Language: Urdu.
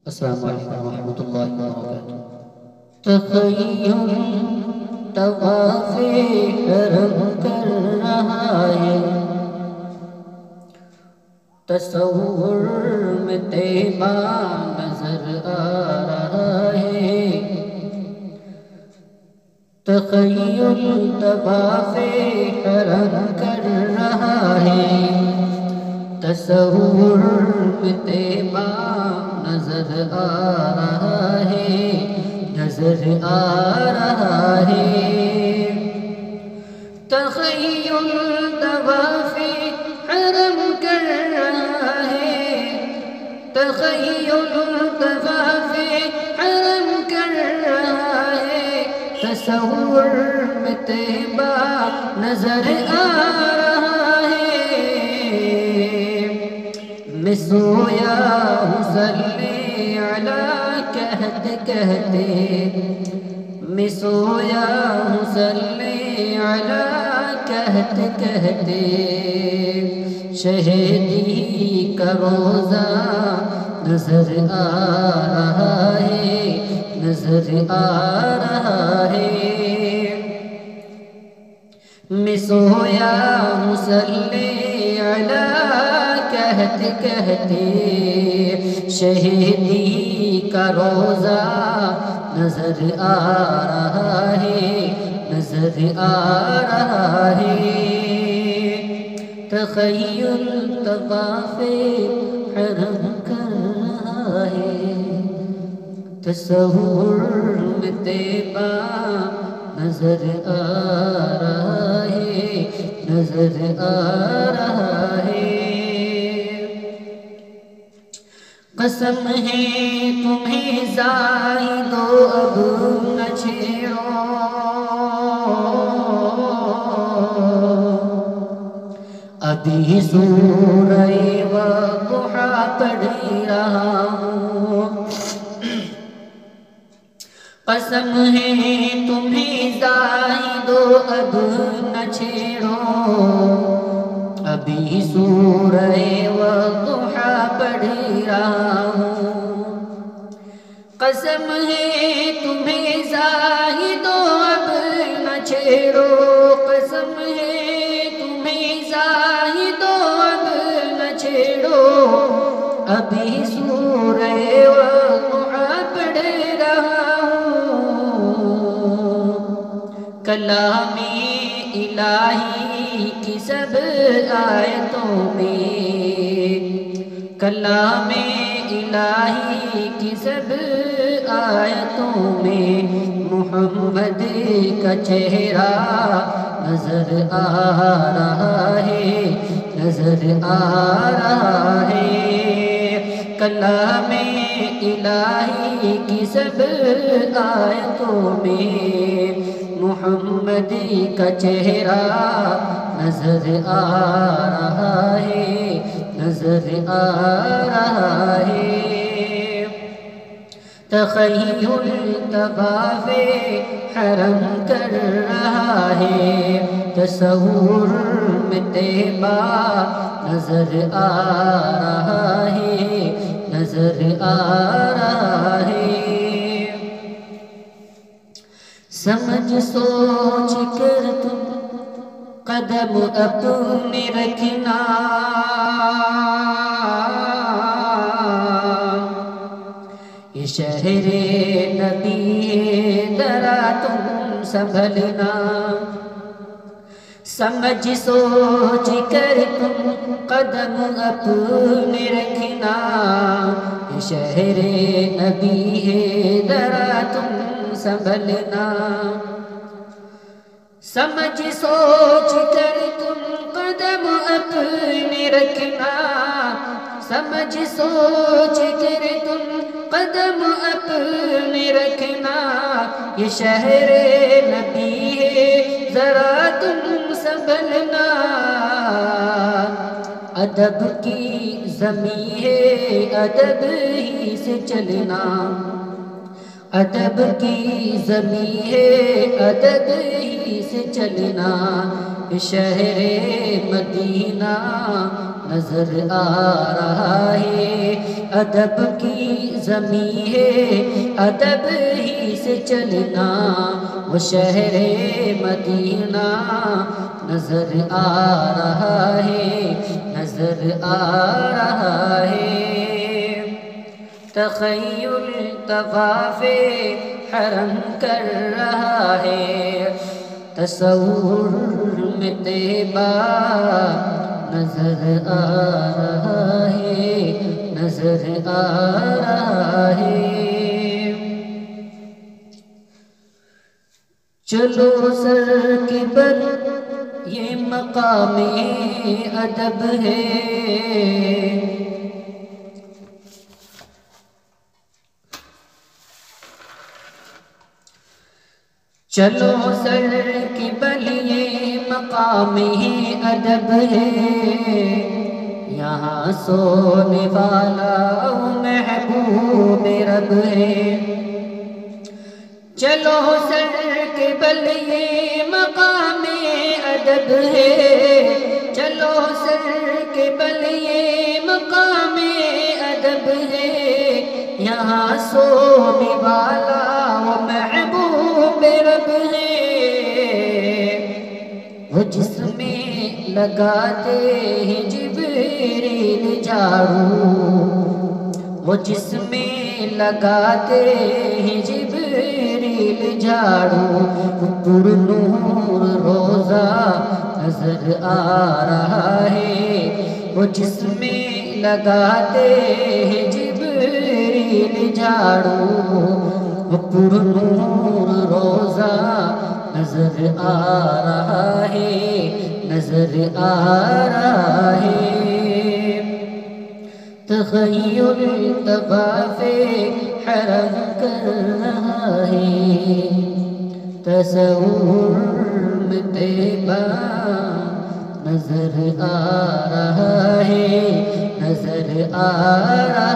السلام علیکم ورحمۃ اللہ وبرکاتہ۔ تخیل طواف حرم کر رہا ہے، تصور میں طیبہ نظر آ رہا ہے۔ تخیل طواف حرم کر رہا ہے، تصور میں طیبہ نظر آ رہا ہے، نظر آ رہا ہے۔ تخیل طواف حرم کر رہا ہے، تخیل طواف حرم کر رہا ہے، تصور میں طیبہ نظر آ رہا ہے۔ میں سویا ہوں صلی علی کہتے کہتے، میں سویا ہوں صلی علی کہتے کہتے، شہیدی کا روزہ نظر آ رہا ہے، نظر آ رہا ہے۔ میں سویا ہوں صلی علی کہتے کہتے، شہیدی کا روزہ نظر آ رہا ہے، نظر آ رہا ہے۔ تخیل طواف حرم کر رہا ہے، تصور میں طیبہ نظر آ رہا ہے، نظر آ رہا ہے۔ قسم ہے تمہیں زاہدو اب نہ چھیڑو، ابھی سورہ والضحیٰ پڑھ رہا ہوں۔ قسم ہے تمہیں زاہدو اب نہ چھیڑو، ابھی سورہ والضحیٰ پڑھ رہا ہوں۔ قسم ہے تمہیں زاہدو اب نہ چھیڑو، قسم ہے تمہیں زاہدو اب نہ چھیڑو، ابھی سورہ والضحیٰ پڑھ رہا ہوں۔ کلام الہی کی سب آیتوں میں، کلام الہی کی سب آیتوں میں، محمد کا چہرہ نظر آ رہا ہے، نظر آ رہا ہے۔ کلام الہی کی سب آیتوں میں، محمد کا چہرہ نظر آ رہا ہے، نظر آ رہا ہے۔ تخیل طواف حرم کر رہا ہے، تصور میں طیبہ نظر آ رہا ہے، نظر آ رہا ہے۔ سمجھ سوچ کر تم قدم اپنے رکھنا، یہ شہر نبی ہے ذرا تم سنبھلنا۔ سمجھ سوچ کر تم قدم اپنے رکھنا، یہ شہر نبی ہے ذرا تم سنبھلنا۔ سمجھ سوچ کر تم قدم اپنے رکھنا، سمجھ سوچ کر تم قدم اپنے رکھنا، یہ شہر نبی ہے ذرا تم سنبھلنا۔ ادب کی زمین ہے ادب ہی سے چلنا، ادب کی زمین ہے ادب ہی سے چلنا، شہر مدینہ نظر آ رہا ہے، ادب کی زمیں ہے ادب ہی سے چلنا، وہ شہر مدینہ نظر آ رہا ہے، نظر آ رہا ہے۔ تخیل طواف حرم کر رہا ہے، تصور میں طیبہ نظر آ رہا ہے، نظر آ رہا ہے۔ چلو سر کے بل یہ مقام ادب ہے، چلو سر کے بل یہ مقام ادب ہے، یہاں سونے والا محبوب رب ہے۔ چلو سر کے بل یہ مقام ادب ہے، چلو سر کے بل یہ مقام ادب ہے، یہاں سونے والا وہ محبوب رب ہے۔ وہ جس میں لگاتے ہیں جبریل جھاڑو، وہ جس میں لگاتے ہیں جبریل جھاڑو، پر نور روزہ نظر آ رہا ہے، وہ جس میں لگاتے ہیں جبریل جھاڑو، پر نور روزہ نظر آ رہا ہے، نظر آ رہا ہے۔ تخیل طواف حرم کر رہا ہے، تصور میں طیبہ نظر آ رہا ہے، نظر آ رہا